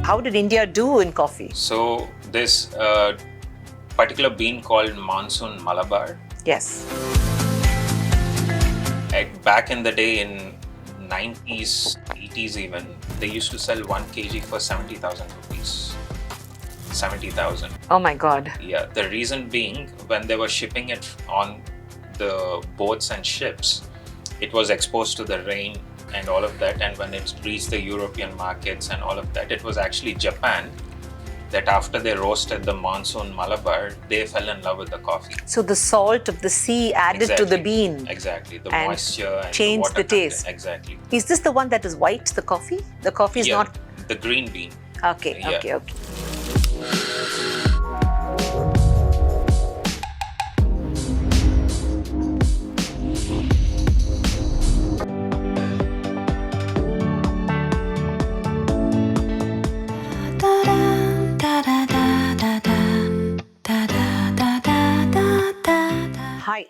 How did India do in coffee? So this particular bean called Monsoon Malabar. Yes. Back in the day in 90s, 80s even, they used to sell 1 kg for 70,000 rupees. 70,000. Oh my God. Yeah, the reason being when they were shipping it on the boats and ships, it was exposed to the rain and all of that, and when it reached the European markets and all of that, it was actually Japan that after they roasted the Monsoon Malabar, they fell in love with the coffee. So the salt of the sea added to the bean. Exactly, the and moisture and changed the water taste. Exactly. Is this the one that is white, the coffee? The coffee is not... the green bean. Okay, Yeah. okay. Hi.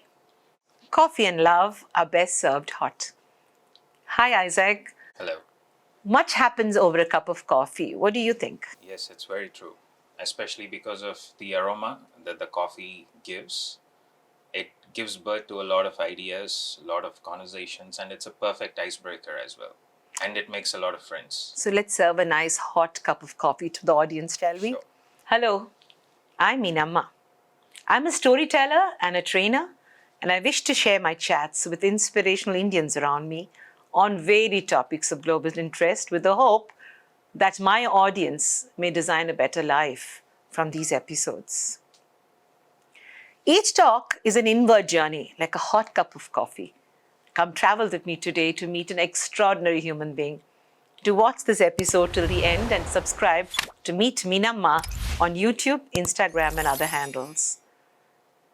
Coffee and love are best served hot. Hi, Isaac. Hello. Much happens over a cup of coffee. What do you think? Yes, it's very true. Especially because of the aroma that the coffee gives. It gives birth to a lot of ideas, a lot of conversations, and it's a perfect icebreaker as well. And it makes a lot of friends. So let's serve a nice hot cup of coffee to the audience, shall we? Sure. Hello, I'm Meenamma. I'm a storyteller and a trainer, and I wish to share my chats with inspirational Indians around me on varied topics of global interest with the hope that my audience may design a better life from these episodes. Each talk is an inward journey, like a hot cup of coffee. Come travel with me today to meet an extraordinary human being. Do watch this episode till the end and subscribe to Meet Meenamma on YouTube, Instagram, and other handles.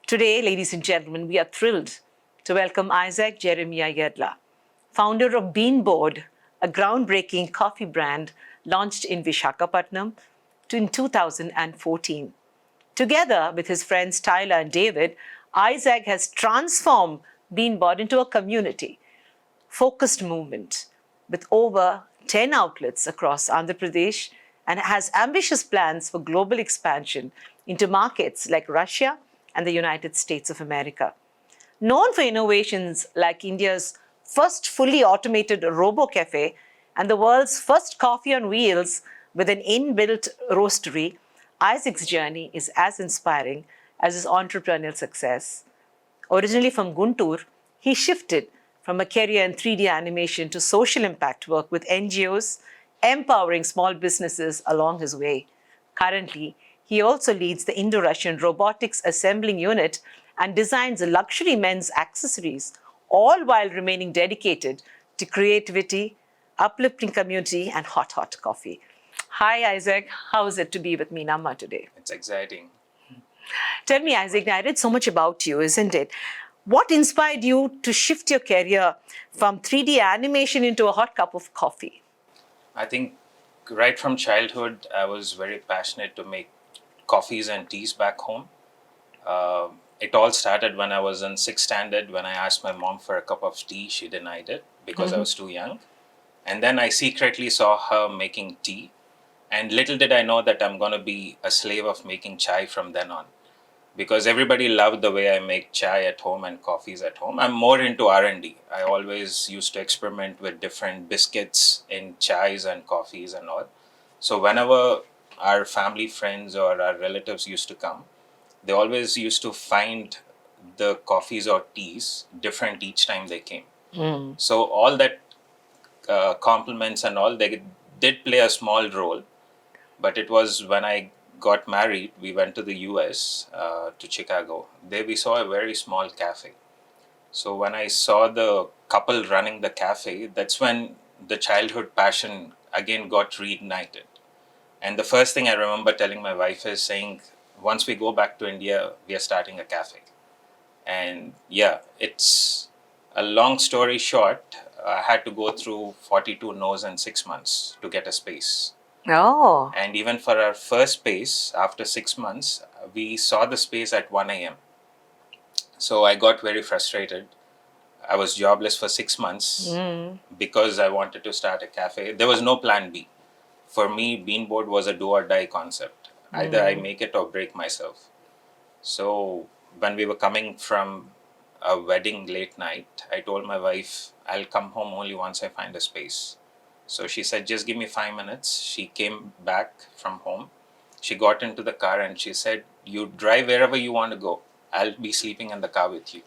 Today, ladies and gentlemen, we are thrilled to welcome Isaac Jeremiah Yedla, founder of Bean Board, a groundbreaking coffee brand launched in Visakhapatnam in 2014. Together with his friends Tyler and David, Isaac has transformed Bean Board into a community-focused movement with over 10 outlets across Andhra Pradesh and has ambitious plans for global expansion into markets like Russia and the United States of America. Known for innovations like India's first fully automated Robot Café and the world's first coffee on wheels with an inbuilt roastery, Isaac's journey is as inspiring as his entrepreneurial success. Originally from Guntur, he shifted from a career in 3D animation to social impact work with NGOs, empowering small businesses along his way. Currently, he also leads the Indo-Russian Robotics Assembling Unit and designs luxury men's accessories, all while remaining dedicated to creativity, uplifting community, and hot coffee. Hi, Isaac. How is it to be with Meenamma today? It's exciting. Tell me, Isaac, I read so much about you, isn't it? What inspired you to shift your career from 3D animation into a hot cup of coffee? I think right from childhood, I was very passionate to make coffees and teas back home. It all started when I was in 6th standard when I asked my mom for a cup of tea. She denied it because I was too young. And then I secretly saw her making tea. And little did I know that I'm going to be a slave of making chai from then on. Because everybody loved the way I make chai at home and coffees at home. I'm more into R&D. I always used to experiment with different biscuits in chais and coffees and all. So whenever our family friends or our relatives used to come, they always used to find the coffees or teas different each time they came. So all that compliments and all, they did play a small role. But it was when I got married, we went to the US, to Chicago. There we saw a very small cafe. So when I saw the couple running the cafe, that's when the childhood passion again got reignited. And the first thing I remember telling my wife is saying, once we go back to India, we are starting a cafe. And yeah, it's a long story short. I had to go through 42 no's in 6 months to get a space. Oh. And even for our first space, after 6 months, we saw the space at 1 a.m. So I got very frustrated. I was jobless for 6 months because I wanted to start a cafe. There was no plan B. For me, Beanboard was a do or die concept. Either I make it or break myself. So when we were coming from a wedding late night, I told my wife, I'll come home only once I find a space. So she said, just give me 5 minutes. She came back from home. She got into the car and she said, you drive wherever you want to go. I'll be sleeping in the car with you.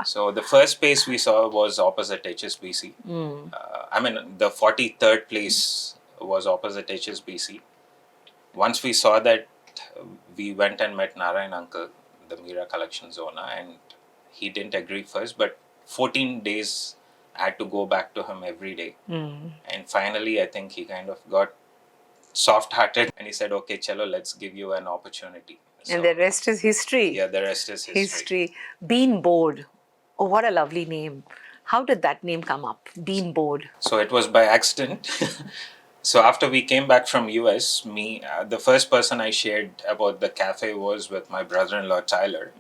So the first space we saw was opposite HSBC. The 43rd place was opposite HSBC. Once we saw that, we went and met Narayan Uncle, the Mira collections owner, and he didn't agree first, but 14 days I had to go back to him every day. And finally, I think he kind of got soft-hearted and he said, okay, chalo, let's give you an opportunity. And the rest is history. Yeah, the rest is history. Bean Board. Oh, what a lovely name. How did that name come up? Bean Board. So it was by accident. So after we came back from US, the first person I shared about the cafe was with my brother-in-law, Tyler.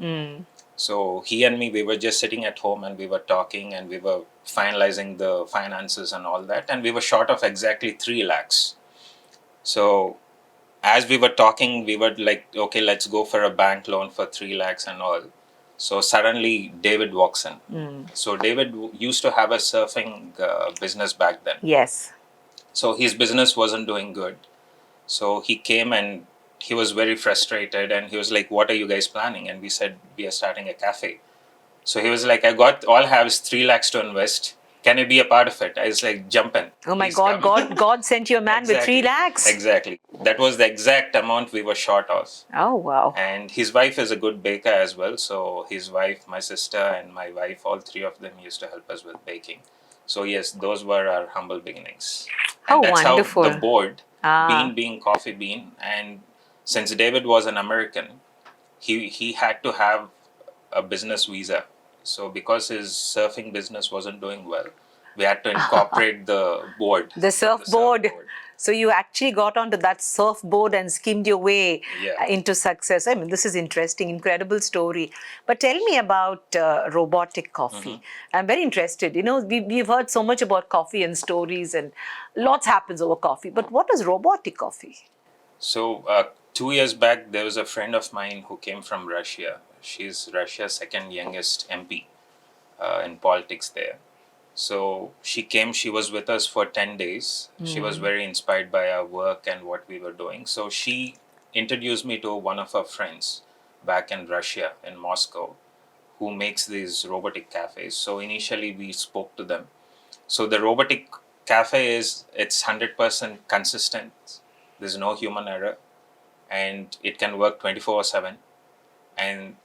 So he and me, we were just sitting at home and we were talking and we were finalizing the finances and all that. And we were short of exactly 3 lakhs. So as we were talking, we were like, okay, let's go for a bank loan for 3 lakhs and all. So suddenly David walks in. So David used to have a surfing business back then. Yes. So his business wasn't doing good. So he came and he was very frustrated and he was like, what are you guys planning? And we said, we are starting a cafe. So he was like, all I have is 3 lakhs to invest. Can I be a part of it? I was like, jump in. Oh my God, God sent you a man with 3 lakhs. Exactly. That was the exact amount we were short of. Oh, wow. And his wife is a good baker as well. So his wife, my sister and my wife, all 3 of them used to help us with baking. So yes, those were our humble beginnings. And that's wonderful. How the board, being Coffee Bean, and since David was an American, he had to have a business visa. So because his surfing business wasn't doing well, we had to incorporate the board. The surfboard. So you actually got onto that surfboard and skimmed your way into success. I mean, this is interesting, incredible story. But tell me about robotic coffee. I'm very interested. You know, we've heard so much about coffee and stories and lots happens over coffee. But what is robotic coffee? So 2 years back, there was a friend of mine who came from Russia. She's Russia's second youngest MP in politics there. So she came, she was with us for 10 days. She was very inspired by our work and what we were doing. So she introduced me to one of her friends back in Russia, in Moscow, who makes these robotic cafes. So initially we spoke to them. So the robotic cafe it's 100% consistent. There's no human error and it can work 24/7. And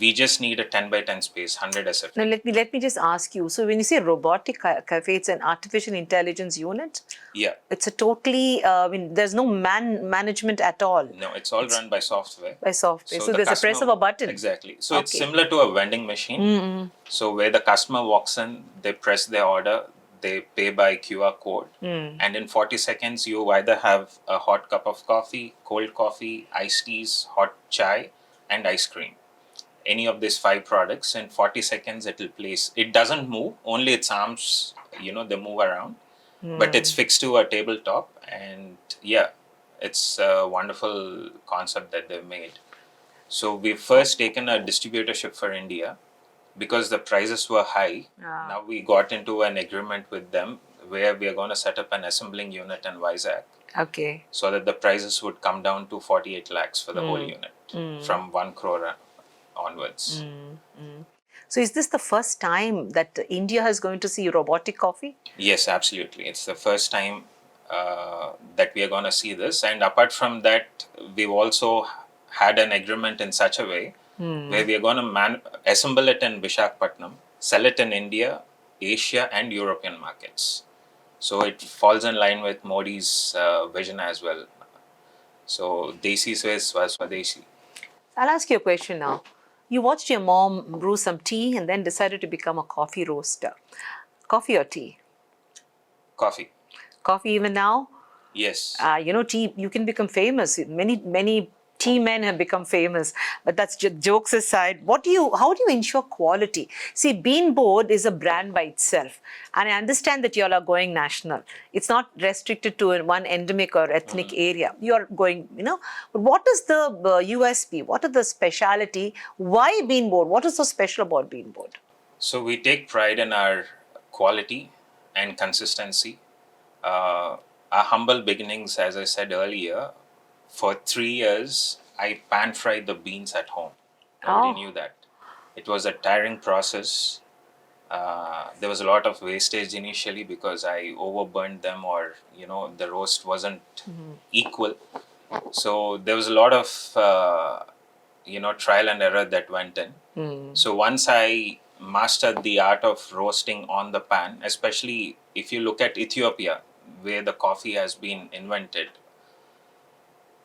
we just need a 10 by 10 space, 100 SF. Now, let me just ask you. So when you say robotic cafe, it's an artificial intelligence unit? Yeah. It's a totally, there's no management at all. No, it's all run by software. By software. So there's a press of a button. Exactly. So it's similar to a vending machine. So where the customer walks in, they press their order, they pay by QR code. And in 40 seconds, you either have a hot cup of coffee, cold coffee, iced teas, hot chai, and ice cream. Any of these 5 products, in 40 seconds it will place. It doesn't move, only its arms, they move around. But it's fixed to a tabletop, and it's a wonderful concept that they've made. So we've first taken a distributorship for India because the prices were high. Now we got into an agreement with them where we are going to set up an assembling unit in Vizag. Okay. So that the prices would come down to 48 lakhs for the whole unit from 1 crore onwards. So is this the first time that India is going to see robotic coffee? Yes, absolutely. It's the first time that we are going to see this. And apart from that, we've also had an agreement in such a way where we are going to assemble it in Visakhapatnam, sell it in India, Asia and European markets. So it falls in line with Modi's vision as well. So Desi se Swadeshi. I'll ask you a question now. You watched your mom brew some tea and then decided to become a coffee roaster. Coffee or tea? Coffee. Coffee even now? Yes. Tea, you can become famous. Many tea men have become famous. But that's jokes aside. How do you ensure quality? See, Bean Board is a brand by itself. And I understand that you all are going national. It's not restricted to one endemic or ethnic area. You're going, But what is the USP? What is the speciality? Why Bean Board? What is so special about Bean Board? So we take pride in our quality and consistency. Our humble beginnings, as I said earlier, for 3 years, I pan fried the beans at home. Nobody knew that. It was a tiring process. There was a lot of wastage initially because I overburned them, or the roast wasn't equal. So there was a lot of trial and error that went in. So once I mastered the art of roasting on the pan, especially if you look at Ethiopia, where the coffee has been invented,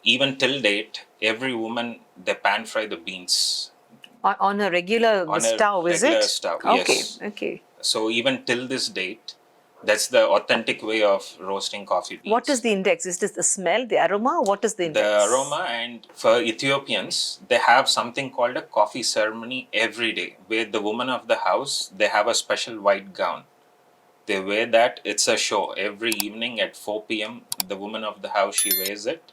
even till date, every woman, they pan fry the beans. On a regular stove, is it? Regular stove, yes. Okay. So even till this date, that's the authentic way of roasting coffee beans. What is the index? Is this the smell, the aroma? What is the index? The aroma, and for Ethiopians, they have something called a coffee ceremony every day, where the woman of the house, they have a special white gown. They wear that. It's a show. Every evening at 4 p.m., the woman of the house, she wears it.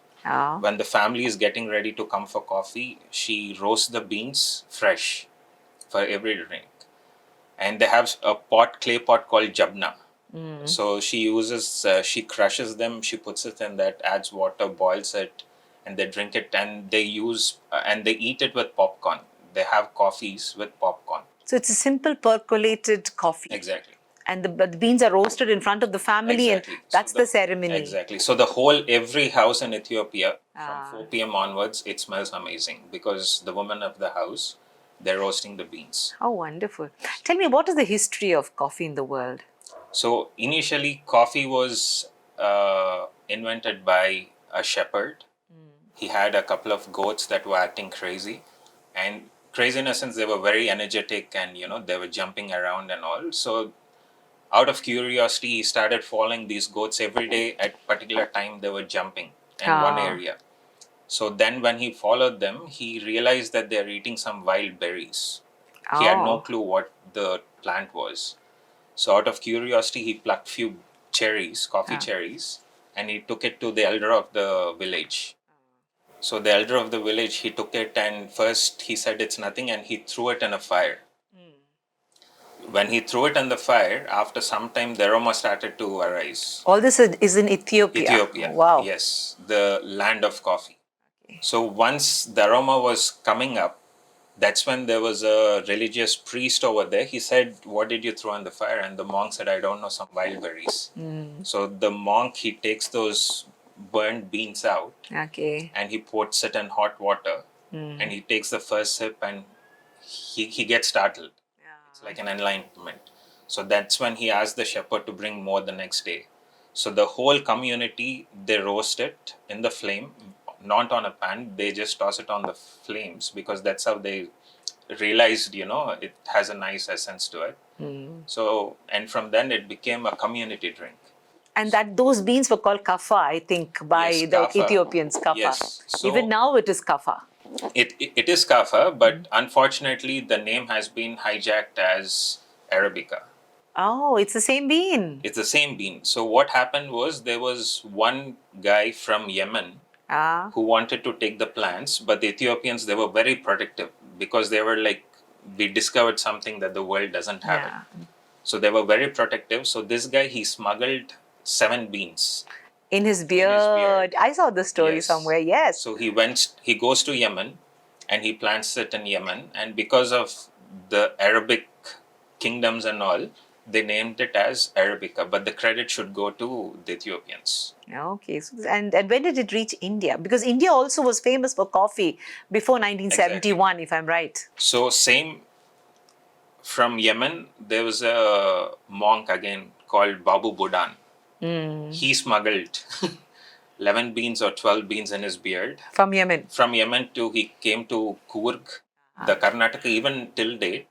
When the family is getting ready to come for coffee, she roasts the beans fresh for every drink. And they have a clay pot called jabna. So she crushes them, she puts it in that, adds water, boils it, and they drink it, and they eat it with popcorn. They have coffees with popcorn. So it's a simple percolated coffee. Exactly. And the beans are roasted in front of the family, exactly. And that's the ceremony. Exactly. So every house in Ethiopia, from 4 p.m. onwards, it smells amazing because the women of the house, they're roasting the beans. Oh, wonderful. Tell me, what is the history of coffee in the world? So initially, coffee was invented by a shepherd. He had a couple of goats that were acting crazy, and crazy in a sense, they were very energetic, and they were jumping around and all. So out of curiosity, he started following these goats every day. At particular time, they were jumping in one area. So then when he followed them, he realized that they're eating some wild berries. He had no clue what the plant was. So out of curiosity, he plucked few cherries, coffee cherries, and he took it to the elder of the village. So the elder of the village, he took it, and first he said it's nothing, and he threw it in a fire. When he threw it in the fire, after some time, the aroma started to arise. All this is in Ethiopia? Ethiopia. Wow. Yes, the land of coffee. Okay. So once the aroma was coming up, that's when there was a religious priest over there. He said, "What did you throw in the fire?" And the monk said, "I don't know, some wild berries." So the monk, he takes those burnt beans out, and he puts it in hot water, and he takes the first sip, and he gets startled. It's like an enlightenment. So that's when he asked the shepherd to bring more the next day. So the whole community, they roast it in the flame, not on a pan. They just toss it on the flames because that's how they realized, it has a nice essence to it. So, and from then it became a community drink. And those beans were called kaffa, I think, by the kaffa. Ethiopians, kaffa. Yes. So even now it is kaffa. It is kaffa, but unfortunately the name has been hijacked as Arabica. Oh, it's the same bean. It's the same bean. So what happened was, there was one guy from Yemen who wanted to take the plants, but the Ethiopians, they were very protective because they were like, we discovered something that the world doesn't have it. So they were very protective. So this guy, he smuggled 7 beans. In his beard. I saw the story somewhere, yes. So he goes to Yemen and he plants it in Yemen. And because of the Arabic kingdoms and all, they named it as Arabica. But the credit should go to the Ethiopians. Okay. So, and when did it reach India? Because India also was famous for coffee before 1971, if I'm right. So same from Yemen, there was a monk again called Babu Budan. He smuggled 11 beans or 12 beans in his beard. From Yemen? From Yemen he came to Coorg, the Karnataka, even till date.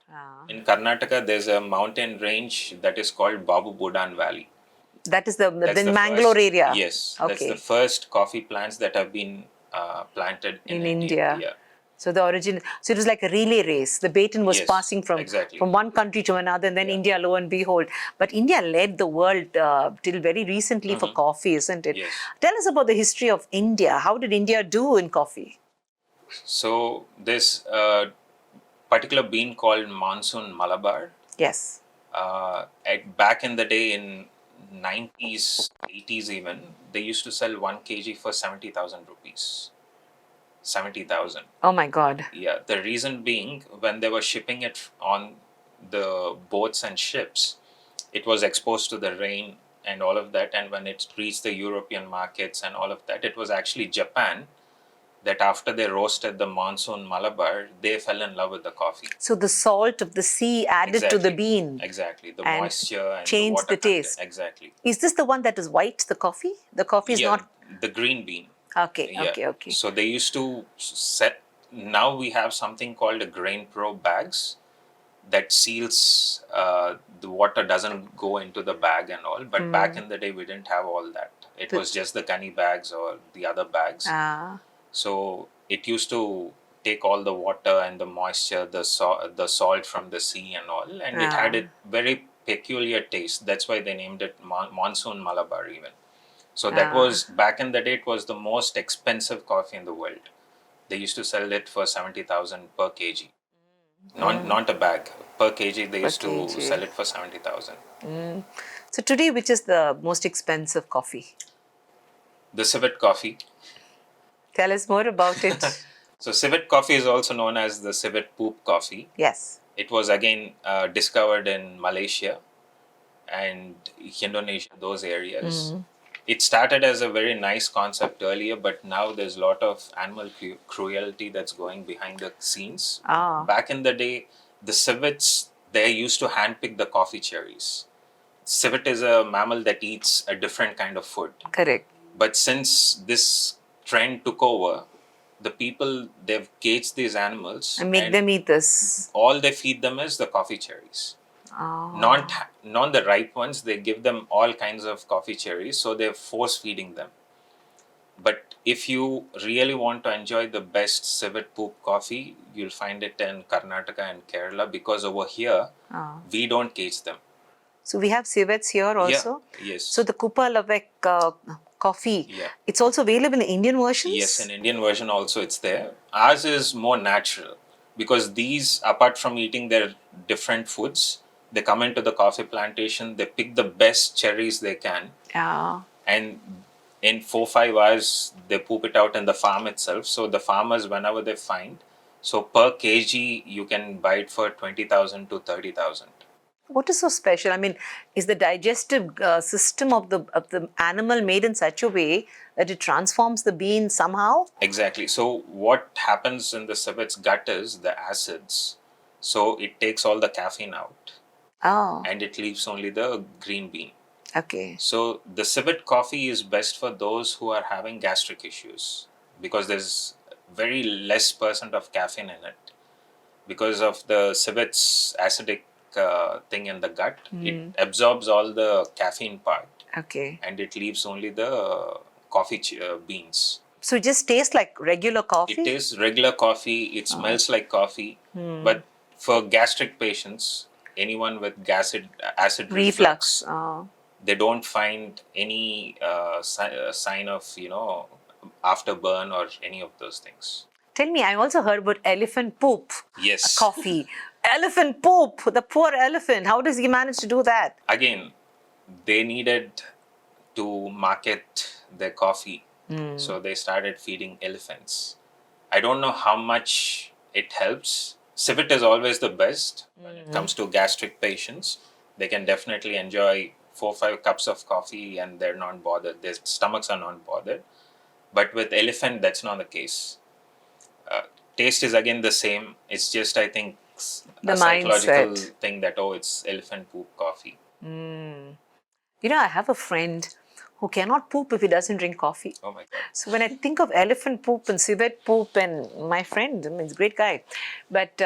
In Karnataka, there's a mountain range that is called Babu Budan Valley. That is the Mangalore area? Yes. Okay. That's the first coffee plants that have been planted in In India. India. Yeah. So the origin, so it was like a relay race. The baton was Yes, passing exactly. from one country to another, and then Yeah. India, lo and behold. But India led the world till very recently for coffee, isn't it? Yes. Tell us about the history of India. How did India do in coffee? So this particular bean called monsoon Malabar. Yes. Back in the day, in 90s, 80s even, they used to sell 1 kg for 70,000 rupees. 70,000. Oh my God. Yeah, the reason being, when they were shipping it on the boats and ships, it was exposed to the rain and all of that. And when it reached the European markets and all of that, it was actually Japan that after they roasted the monsoon Malabar, they fell in love with the coffee. So the salt of the sea added to the bean. Exactly. The and moisture and the changed water the content. taste. Exactly. Is this the one that is white, the coffee? The coffee is Yeah, not. the green bean. Okay, Yeah. okay. So they used to set. Now we have something called a grain pro bags that seals the water doesn't go into the bag and all. But back in the day, we didn't have all that. It was just the gunny bags or the other bags. So it used to take all the water and the moisture, the salt from the sea and all, and it had a very peculiar taste. That's why they named it monsoon Malabar even. So that was back in the day. It was the most expensive coffee in the world. They used to sell it for 70,000 per kg. Not a bag, per kg. They used to sell it for 70,000. So today, which is the most expensive coffee? The civet coffee. Tell us more about it. So civet coffee is also known as the civet poop coffee. Yes. It was again discovered in Malaysia and Indonesia, those areas. It started as a very nice concept earlier, but now there's a lot of animal cruelty that's going behind the scenes. Back in the day, the civets, they used to handpick the coffee cherries. Civet is a mammal that eats a different kind of food. Correct. But since this trend took over, the people, they've caged these animals And make them eat this. all they feed them is the coffee cherries. Not the ripe ones. They give them all kinds of coffee cherries, so they're force feeding them. But if you really want to enjoy the best civet poop coffee, you'll find it in Karnataka and Kerala, because over here we don't cage them. So we have civets here also. Yeah. Yes. So the Kupa Lavek coffee. Yeah. It's also available in Indian versions. Yes, in Indian version also it's there. Ours is more natural, because these, apart from eating their different foods, they come into the coffee plantation, they pick the best cherries they can, and in 4-5 hours they poop it out in the farm itself. So the farmers, whenever they find, so per kg you can buy it for 20,000 to 30,000. What is so special? I mean, is the digestive system of the animal made in such a way that it transforms the bean somehow? Exactly. So what happens in the civet's gut is the acids. So it takes all the caffeine out. And it leaves only the green bean. Okay. So the civet coffee is best for those who are having gastric issues, because there's very less percent of caffeine in it. Because of the civet's acidic thing in the gut, it absorbs all the caffeine part. Okay. And it leaves only the coffee beans. So it just tastes like regular coffee? It tastes regular coffee. It smells like coffee. But for gastric patients, anyone with acid reflux, they don't find any sign of, afterburn or any of those things. Tell me, I also heard about elephant poop. Yes. Coffee. Elephant poop. The poor elephant. How does he manage to do that? Again, they needed to market their coffee. So they started feeding elephants. I don't know how much it helps. Civet is always the best when it comes to gastric patients. They can definitely enjoy 4-5 cups of coffee and they're not bothered. Their stomachs are not bothered. But with elephant, that's not the case. Taste is again the same. It's just, I think, the a psychological mindset thing that, it's elephant poop coffee. I have a friend who cannot poop if he doesn't drink coffee. Oh my God. So when I think of elephant poop and civet poop, and my friend, he's a great guy, but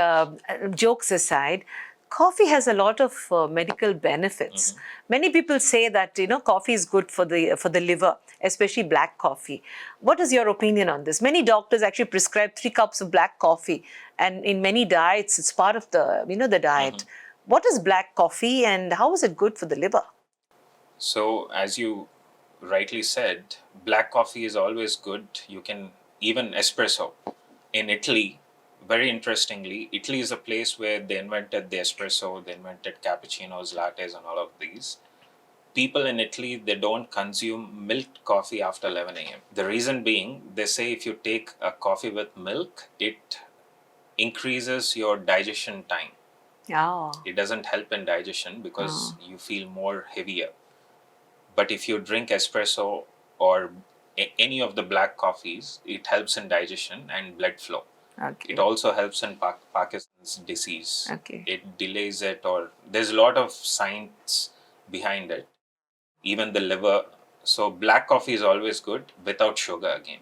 jokes aside, Coffee has a lot of medical benefits. Many people say that coffee is good for the liver, especially black coffee. What is your opinion on this? Many doctors actually prescribe 3 cups of black coffee, and in many diets, it's part of the diet. What is black coffee, and how is it good for the liver? So, as you rightly said, black coffee is always good. You can even espresso. In Italy, very interestingly, Italy is a place where they invented the espresso, they invented cappuccinos, lattes, and all of these. People in Italy, they don't consume milk coffee after 11 a.m. The reason being, they say if you take a coffee with milk, it increases your digestion time. Oh. It doesn't help in digestion because you feel more heavier. But if you drink espresso or any of the black coffees, it helps in digestion and blood flow. Okay. It also helps in Parkinson's disease. Okay. It delays it, or there's a lot of science behind it. Even the liver. So black coffee is always good without sugar again.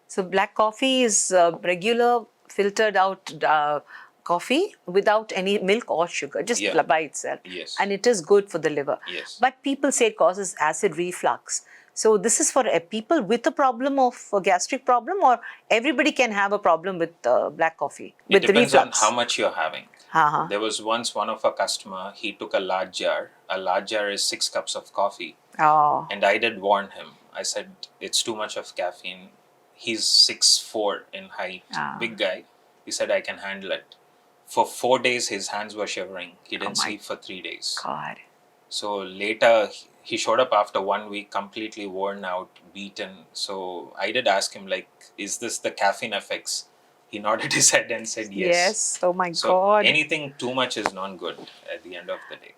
So black coffee is regular filtered out coffee without any milk or sugar, just by itself. Yes. And it is good for the liver. Yes. But people say it causes acid reflux. So this is for people with a problem of a gastric problem, or everybody can have a problem with black coffee, with it depends reflux? on how much you're having. There was once one of our customer, he took a large jar. A large jar is 6 cups of coffee. Oh. And I did warn him. I said, it's too much of caffeine. He's 6'4" in height, big guy. He said, I can handle it. For 4 days, his hands were shivering. He didn't sleep for 3 days. God. So later, he showed up after 1 week, completely worn out, beaten. So I did ask him, like, is this the caffeine effects? He nodded his head and said yes. Yes. Oh my So God. anything too much is not good at the end of the day.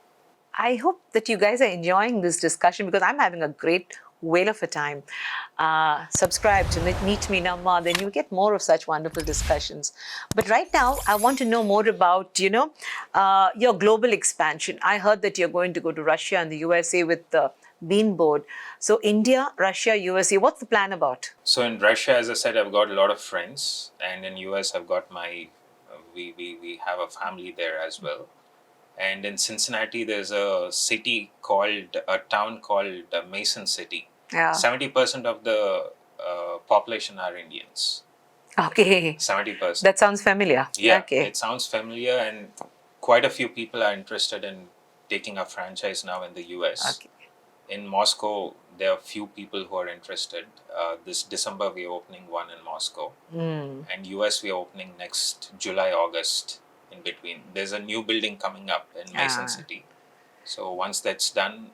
I hope that you guys are enjoying this discussion, because I'm having a great whale of a time. Subscribe to Meet Meenamma, then you get more of such wonderful discussions. But right now, I want to know more about, your global expansion. I heard that you're going to go to Russia and the USA with the Bean Board. So India, Russia, USA, what's the plan about? So in Russia, as I said, I've got a lot of friends. And in US, I've got my, we have a family there as well. And in Cincinnati, there's a town called Mason City. 70% of the population are Indians. Okay. 70%. That sounds familiar. Yeah, okay. It sounds familiar, and quite a few people are interested in taking a franchise now in the US. Okay. In Moscow, there are few people who are interested. This December, we are opening one in Moscow. And US, we are opening next July, August. In between, there's a new building coming up in Mason City. So once that's done,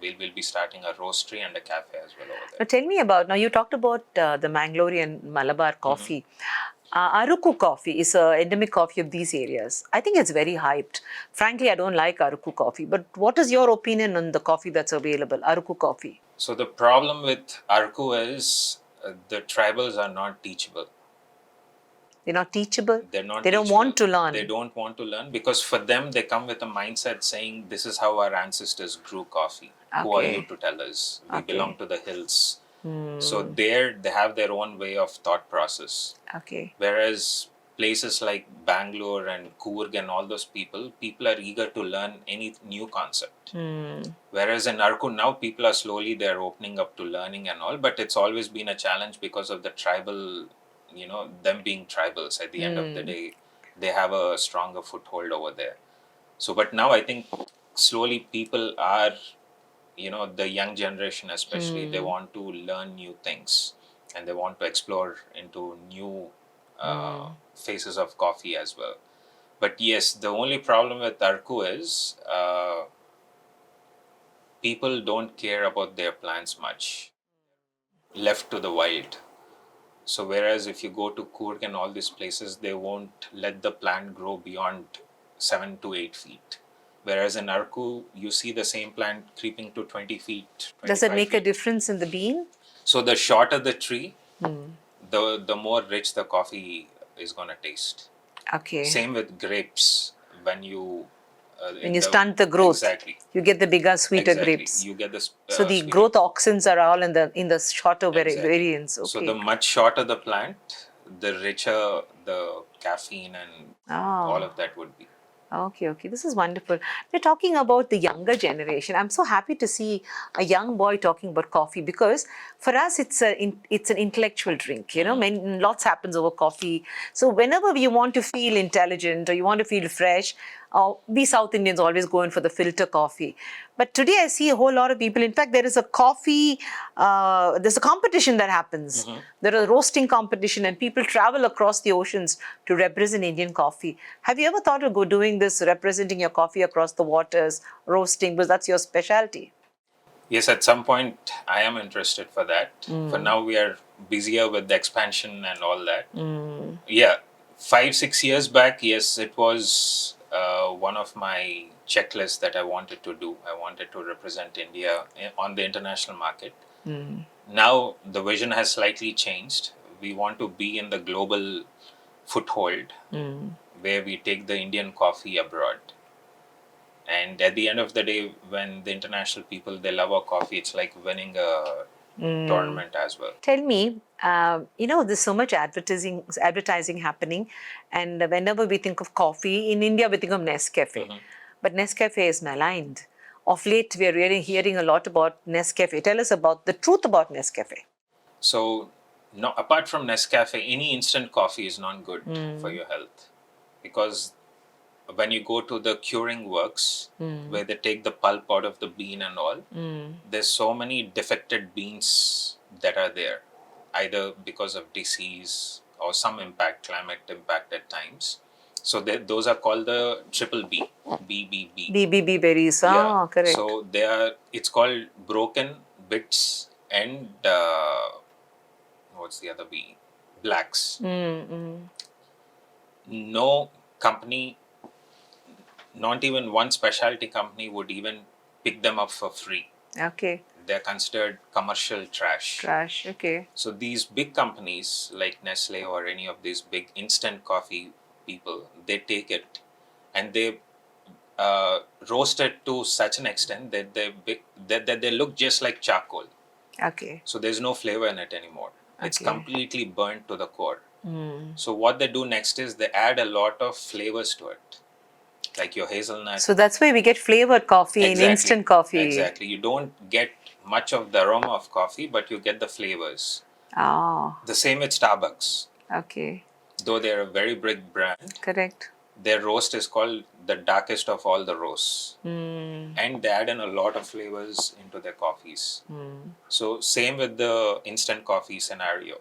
we'll be starting a roastery and a cafe as well over there. Now tell me about, now you talked about the Mangalorean Malabar coffee. Aruku coffee is an endemic coffee of these areas. I think it's very hyped. Frankly, I don't like Aruku coffee. But what is your opinion on the coffee that's available, Aruku coffee? So the problem with Aruku is the tribals are not teachable. They're not teachable? They're not They don't want to learn. They don't want to learn because for them, they come with a mindset saying, this is how our ancestors grew coffee. Who are you to tell us? We belong to the hills. So there, they have their own way of thought process. Whereas places like Bangalore and Coorg and all those people are eager to learn any new concept. Whereas in Aruku, now people are slowly, they're opening up to learning and all, but it's always been a challenge because of the tribal, them being tribals. At the end of the day, they have a stronger foothold over there. So, but now I think slowly people are, the young generation especially, they want to learn new things and they want to explore into new phases of coffee as well. But yes, the only problem with Aruku is people don't care about their plants much, left to the wild. So whereas if you go to Coorg and all these places, they won't let the plant grow beyond 7 to 8 feet. Whereas in Aruku, you see the same plant creeping to 20 feet. Does it make a difference in the bean? So the shorter the tree, the more rich the coffee is going to taste. Okay. Same with grapes. When you stunt the growth, exactly, you get the bigger, sweeter grapes. You get the so the growth auxins are all in the shorter variants. Okay. So the much shorter the plant, the richer the caffeine and all of that would be. Okay, okay. This is wonderful. We're talking about the younger generation. I'm so happy to see a young boy talking about coffee because for us it's an intellectual drink. You know, lots happens over coffee. So whenever you want to feel intelligent or you want to feel fresh, we South Indians always go in for the filter coffee. But today I see a whole lot of people. In fact, there is a coffee. There's a competition that happens. There are roasting competition, and people travel across the oceans to represent Indian coffee. Have you ever thought of doing this, representing your coffee across the waters, roasting? Because that's your specialty. Yes, at some point I am interested for that. For now, we are busier with the expansion and all that. Yeah, 5 6 years back, yes, it was one of my checklists that I wanted to do. I wanted to represent India on the international market. Now the vision has slightly changed. We want to be in the global foothold where we take the Indian coffee abroad. And at the end of the day, when the international people, they love our coffee, it's like winning a tournament as well. Tell me, there's so much advertising happening, and whenever we think of coffee in India, we think of Nescafe, but Nescafe is maligned. Of late, we are really hearing a lot about Nescafe. Tell us about the truth about Nescafe. So, no, apart from Nescafe, any instant coffee is not good for your health, because when you go to the curing works where they take the pulp out of the bean and all, there's so many defected beans that are there, either because of disease or some impact, climate impact at times. So those are called the triple B, BBB. BBB berries, correct. So it's called broken bits and what's the other B? Blacks. No company, not even one specialty company, would even pick them up for free. Okay. They're considered commercial trash. Trash, okay. So these big companies like Nestle or any of these big instant coffee people, they take it and they roast it to such an extent that they look just like charcoal. Okay. So there's no flavor in it anymore. It's Okay. completely burnt to the core. So what they do next is they add a lot of flavors to it, like your hazelnut. So that's why we get flavored coffee in instant coffee. Exactly. You don't get much of the aroma of coffee, but you get the flavors. Oh, The same with Starbucks. okay. Though they're a very big brand, Correct. their roast is called the darkest of all the roasts. And they add in a lot of flavors into their coffees. So same with the instant coffee scenario.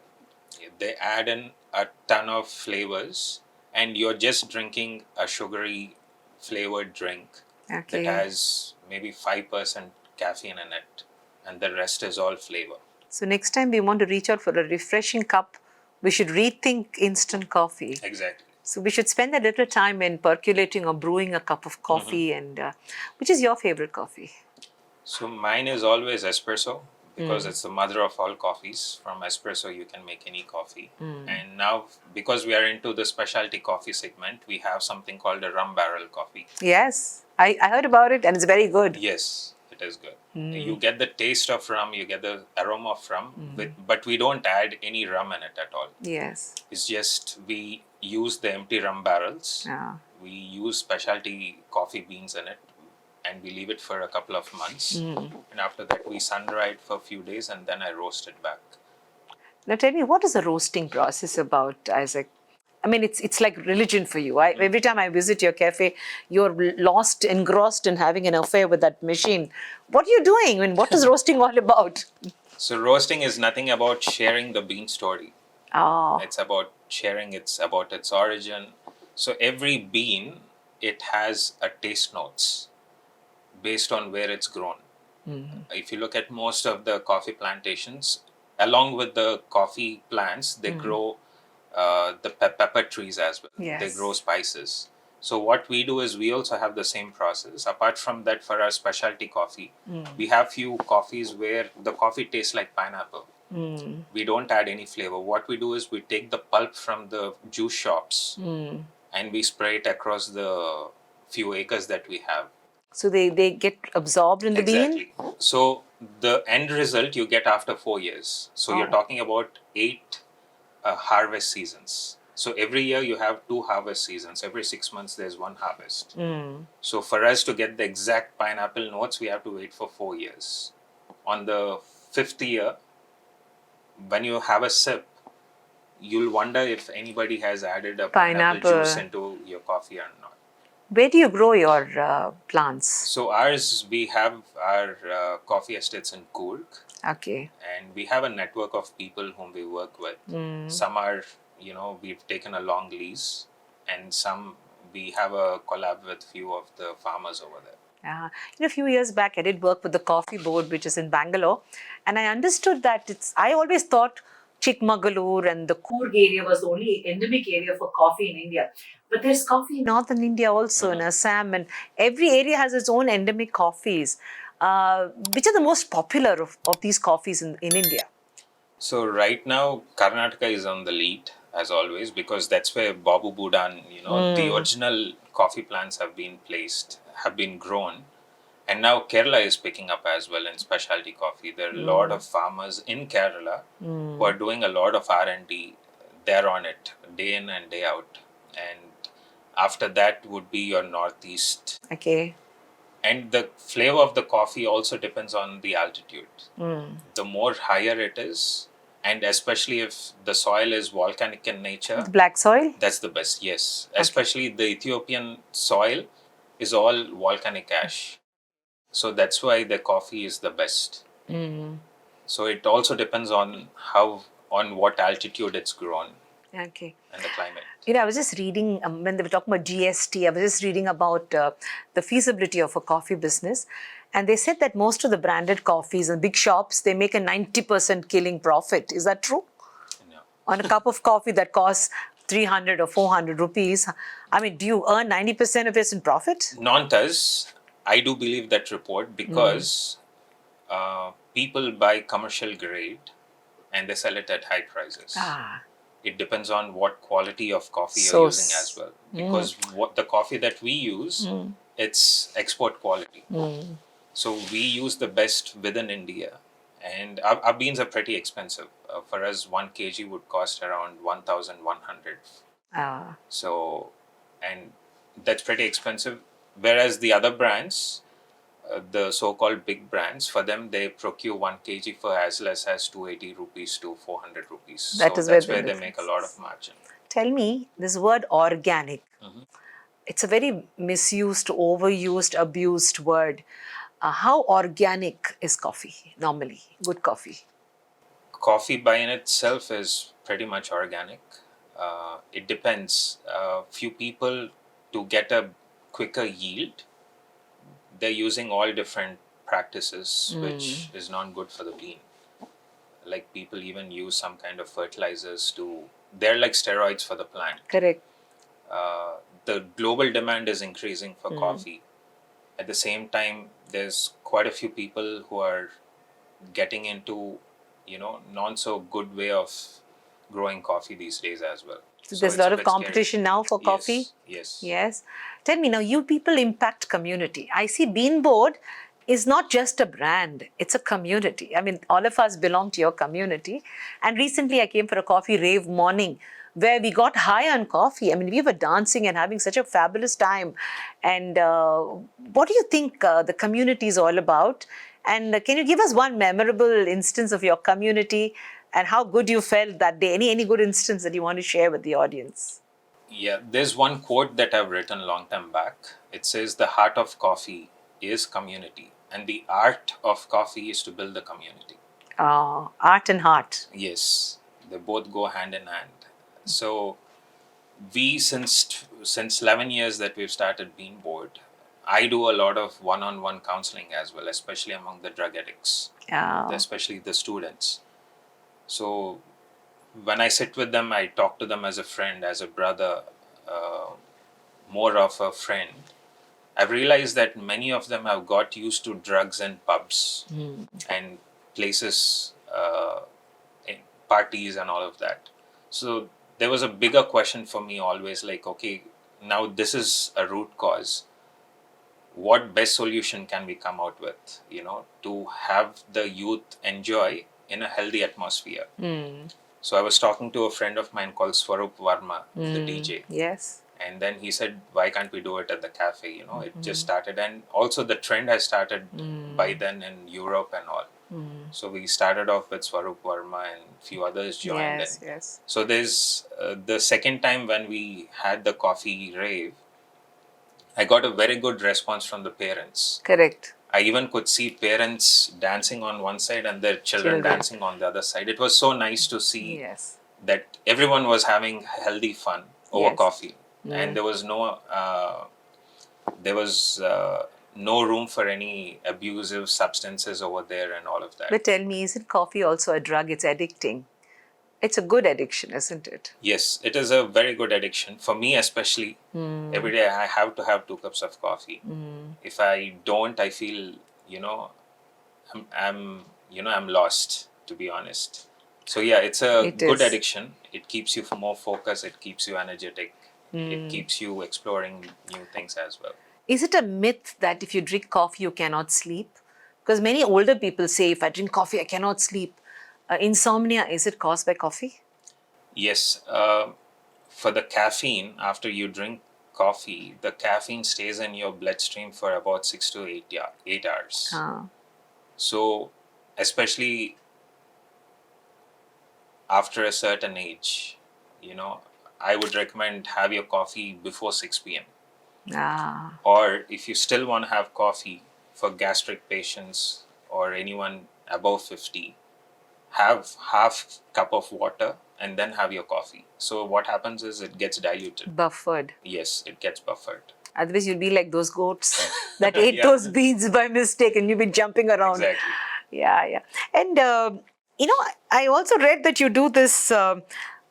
They add in a ton of flavors and you're just drinking a sugary flavored drink Okay. that has maybe 5% caffeine in it, and the rest is all flavor. So next time we want to reach out for a refreshing cup, we should rethink instant coffee. Exactly. So we should spend a little time in percolating or brewing a cup of coffee. And which is your favorite coffee? So mine is always espresso, because it's the mother of all coffees. From espresso you can make any coffee. And now, because we are into the specialty coffee segment, we have something called a rum barrel coffee. Yes, I heard about it and it's very good. Yes, it is good. You get the taste of rum, you get the aroma of rum, but we don't add any rum in it at all. Yes. It's just we use the empty rum barrels. Yeah. We use specialty coffee beans in it, and we leave it for a couple of months. And after that, we sun dry it for a few days, and then I roast it back. Now tell me, what is the roasting process about, Isaac? I mean, it's like religion for you. Every time I visit your cafe, you're lost, engrossed in having an affair with that machine. What are you doing? I mean, what is roasting all about? So roasting is nothing about sharing the bean story. Oh. It's about sharing, it's about its origin. So every bean, it has a taste notes based on where it's grown. If you look at most of the coffee plantations, along with the coffee plants, they grow the pepper trees as well. Yes. They grow spices. So what we do is we also have the same process. Apart from that, for our specialty coffee, we have few coffees where the coffee tastes like pineapple. We don't add any flavor. What we do is we take the pulp from the juice shops and we spray it across the few acres that we have. So they get absorbed in the bean? Exactly. So the end result you get after 4 years. So you're talking about 8 harvest seasons. So every year you have 2 harvest seasons. Every 6 months there's one harvest. Mm. So for us to get the exact pineapple notes, we have to wait for 4 years. On the 5th year, when you have a sip, you'll wonder if anybody has added a pineapple juice into your coffee or not. Where do you grow your plants? So ours, we have our coffee estates in Coorg, Okay. and we have a network of people whom we work with. Some are, we've taken a long lease, and some we have a collab with few of the farmers over there. A few years back, I did work with the Coffee Board, which is in Bangalore, and I understood that I always thought Chikmagalur and the Coorg area was the only endemic area for coffee in India. But there's coffee in northern India also, in Assam, and every area has its own endemic coffees. Which are the most popular of these coffees in India? So right now, Karnataka is on the lead, as always, because that's where Babu Budan, the original coffee plants have been grown. And now Kerala is picking up as well in specialty coffee. There are a lot of farmers in Kerala who are doing a lot of R&D. They're on it day in and day out. And after that would be your northeast. Okay. And the flavor of the coffee also depends on the altitude. The more higher it is, and especially if the soil is volcanic in nature, The black soil? that's the best, yes. Especially the Ethiopian soil is all volcanic ash. So that's why the coffee is the best. So it also depends on what altitude it's grown. Okay. And the climate. I was just reading, when they were talking about GST, I was just reading about the feasibility of a coffee business. And they said that most of the branded coffees and big shops, they make a 90% killing profit. Is that true? No. On a cup of coffee that costs 300 or 400 rupees. I mean, do you earn 90% of it in profit? Not us. I do believe that report because people buy commercial grade and they sell it at high prices. It depends on what quality of coffee you're using as well. Because what the coffee that we use, it's export quality. So we use the best within India. And our beans are pretty expensive. For us, 1 kg would cost around 1,100. So, and that's pretty expensive. Whereas the other brands, the so-called big brands, for them, they procure 1 kg for as less as 280 rupees to 400 rupees. That's where they make a lot of margin. Tell me, this word organic, it's a very misused, overused, abused word. How organic is coffee normally? Good coffee? Coffee by in itself is pretty much organic. It depends. Few people, to get a quicker yield, they're using all different practices, which is not good for the bean. Like people even use some kind of fertilizers they're like steroids for the plant. Correct. The global demand is increasing for coffee. At the same time, there's quite a few people who are getting into, not so good way of growing coffee these days as well. So there's a lot of competition now for coffee? Yes. Tell me now, you people impact community. I see Bean Board is not just a brand, it's a community. I mean, all of us belong to your community. And recently I came for a coffee rave morning where we got high on coffee. I mean, we were dancing and having such a fabulous time. And what do you think the community is all about? And can you give us one memorable instance of your community and how good you felt that day? Any good instance that you want to share with the audience? Yeah, there's one quote that I've written a long time back. It says, the heart of coffee is community, and the art of coffee is to build the community. Art and heart. Yes, they both go hand in hand. So we, since 11 years that we've started Bean Board, I do a lot of one-on-one counseling as well, especially among the drug addicts, especially the students. So when I sit with them, I talk to them as a friend, as a brother, more of a friend. I've realized that many of them have got used to drugs and pubs and places, in parties and all of that. So there was a bigger question for me always, like, okay, now this is a root cause. What best solution can we come out with, to have the youth enjoy in a healthy atmosphere? So I was talking to a friend of mine called Swarup Varma, the DJ. Yes. And then he said, why can't we do it at the cafe? It just started. And also the trend has started by then in Europe and all. So we started off with Swarup Varma and a few others joined. Yes, And yes. so there's the second time when we had the coffee rave, I got a very good response from the parents. Correct. I even could see parents dancing on one side and their children dancing on the other side. It was so nice to see Yes. that everyone was having healthy fun over Yes. coffee, and there was no room for any abusive substances over there and all of that. But tell me, isn't coffee also a drug? It's addicting. It's a good addiction, isn't it? Yes, it is a very good addiction for me, especially. Every day I have to have 2 cups of coffee. If I don't, I feel I'm lost, to be honest. So yeah, it's a good addiction. It keeps you more focused. It keeps you energetic. It keeps you exploring new things as well. Is it a myth that if you drink coffee, you cannot sleep? Because many older people say, if I drink coffee, I cannot sleep. Insomnia, is it caused by coffee? Yes. For the caffeine, after you drink coffee, the caffeine stays in your bloodstream for about 6 to 8 hours. So, especially after a certain age, I would recommend have your coffee before 6 p.m. Or if you still want to have coffee, for gastric patients or anyone above 50, have half cup of water and then have your coffee. So what happens is it gets diluted. Buffered. Yes, it gets buffered. Otherwise you'll be like those goats that ate those beans by mistake and you'll be jumping around. Exactly. Yeah. And, I also read that you do this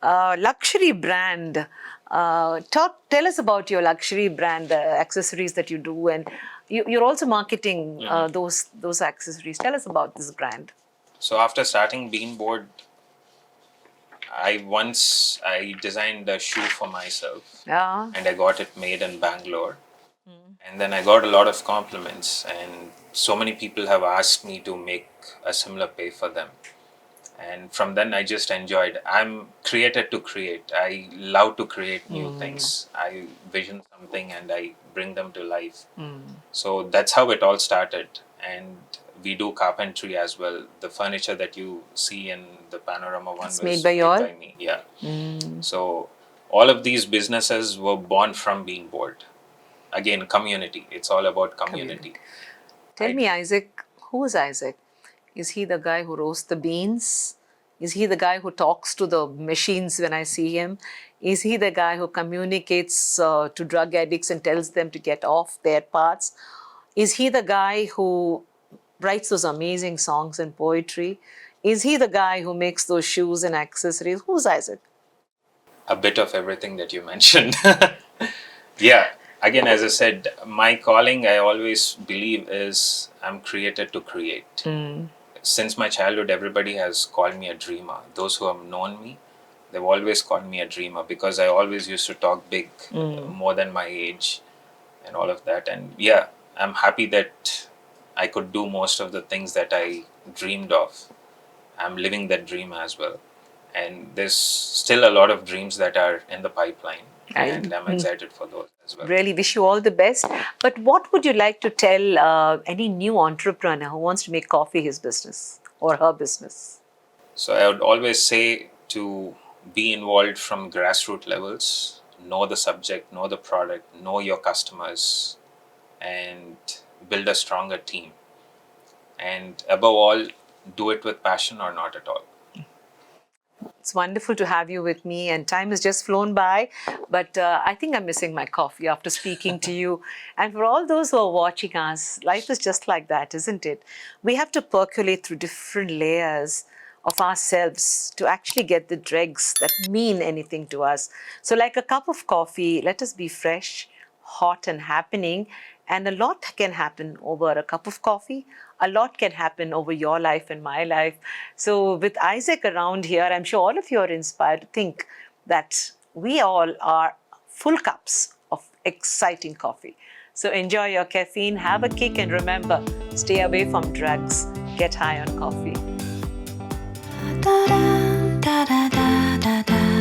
luxury brand. Tell us about your luxury brand, the accessories that you do, and you're also marketing those accessories. Tell us about this brand. So after starting Beanboard, I designed a shoe for myself, and I got it made in Bangalore. And then I got a lot of compliments, and so many people have asked me to make a similar pay for them. And from then I just enjoyed. I'm created to create. I love to create new things. I vision something and I bring them to life. So that's how it all started. And we do carpentry as well. The furniture that you see in the panorama one was made by me. Yeah. So all of these businesses were born from Beanboard. Again, community. It's all about community. Tell me, Isaac, who is Isaac? Is he the guy who roasts the beans? Is he the guy who talks to the machines when I see him? Is he the guy who communicates to drug addicts and tells them to get off their paths? Is he the guy who writes those amazing songs and poetry? Is he the guy who makes those shoes and accessories? Who's Isaac? A bit of everything that you mentioned. Yeah. Again, as I said, my calling, I always believe, is I'm created to create. Since my childhood, everybody has called me a dreamer. Those who have known me, they've always called me a dreamer because I always used to talk big, more than my age and all of that. And yeah, I'm happy that I could do most of the things that I dreamed of. I'm living that dream as well. And there's still a lot of dreams that are in the pipeline. And I'm excited for those as well. Really wish you all the best. But what would you like to tell any new entrepreneur who wants to make coffee his business or her business? So I would always say to be involved from grassroots levels, know the subject, know the product, know your customers, and build a stronger team. And above all, do it with passion or not at all. It's wonderful to have you with me, and time has just flown by, but I think I'm missing my coffee after speaking to you. And for all those who are watching us, life is just like that, isn't it? We have to percolate through different layers of ourselves to actually get the dregs that mean anything to us. So like a cup of coffee, let us be fresh, hot and happening, and a lot can happen over a cup of coffee. A lot can happen over your life and my life. So with Isaac around here, I'm sure all of you are inspired to think that we all are full cups of exciting coffee. So enjoy your caffeine, have a kick, and remember, stay away from drugs, get high on coffee. da da da da da.